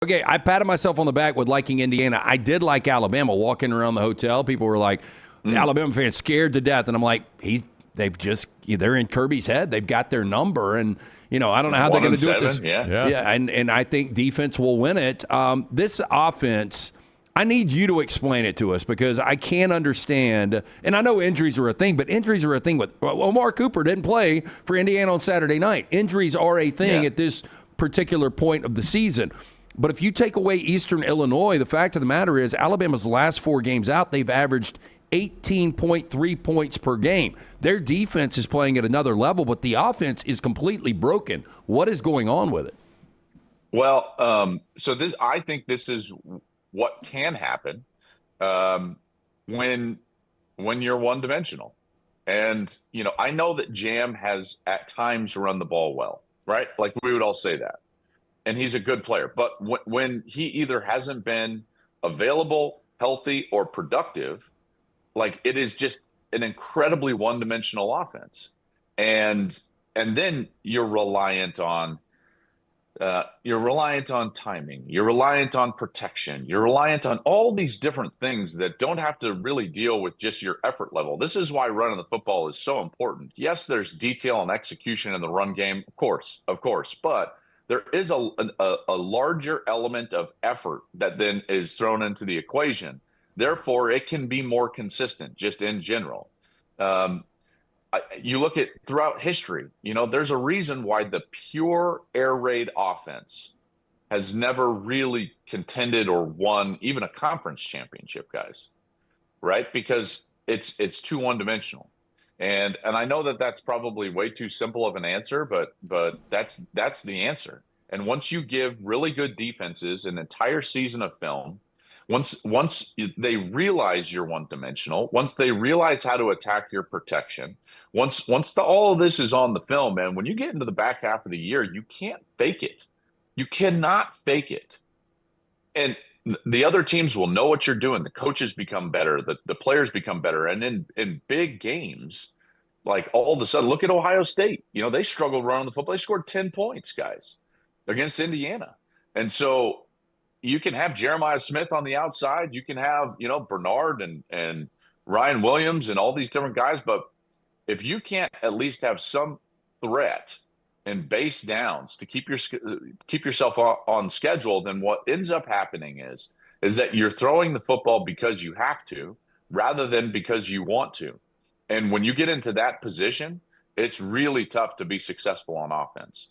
Okay, I patted myself on the back with liking Indiana. I did like Alabama. Walking around the hotel, people were like, Alabama fans scared to death. And I'm like, they're in Kirby's head. They've got their number. And, I don't know how they're One going and to do it this. seven, yeah. Yeah. And I think defense will win it. This offense, I need you to explain it to us because I can't understand. And I know injuries are a thing, but injuries are a thing with Omar Cooper didn't play for Indiana on Saturday night. Injuries are a thing at this particular point of the season. But if you take away Eastern Illinois, the fact of the matter is Alabama's last 4 games out, they've averaged 18.3 points per game. Their defense is playing at another level, but the offense is completely broken. What is going on with it? Well, I think this is what can happen um, when you're one dimensional. And I know that Jam has at times run the ball well, right? Like we would all say that. And he's a good player. But when he either hasn't been available, healthy, or productive, like it is just an incredibly one-dimensional offense. And then you're reliant on timing. You're reliant on protection. You're reliant on all these different things that don't have to really deal with just your effort level. This is why running the football is so important. Yes, there's detail and execution in the run game, of course, but there is a larger element of effort that then is thrown into the equation. Therefore, it can be more consistent just in general. Um, you look at throughout history, there's a reason why the pure air raid offense has never really contended or won even a conference championship, guys, right? Because it's too one-dimensional. And I know that that's probably way too simple of an answer, but that's the answer. And once you give really good defenses an entire season of film, once they realize you're one-dimensional, once they realize how to attack your protection, once all of this is on the film, man, when you get into the back half of the year, you can't fake it. You cannot fake it. And the other teams will know what you're doing. The coaches become better. The players become better. And in big games, like all of a sudden, look at Ohio State. They struggled running the football. They scored 10 points, guys, against Indiana. And so you can have Jeremiah Smith on the outside. You can have, Bernard and Ryan Williams and all these different guys. But if you can't at least have some threat and base downs to keep yourself on schedule, then what ends up happening is that you're throwing the football because you have to rather than because you want to. And when you get into that position, it's really tough to be successful on offense.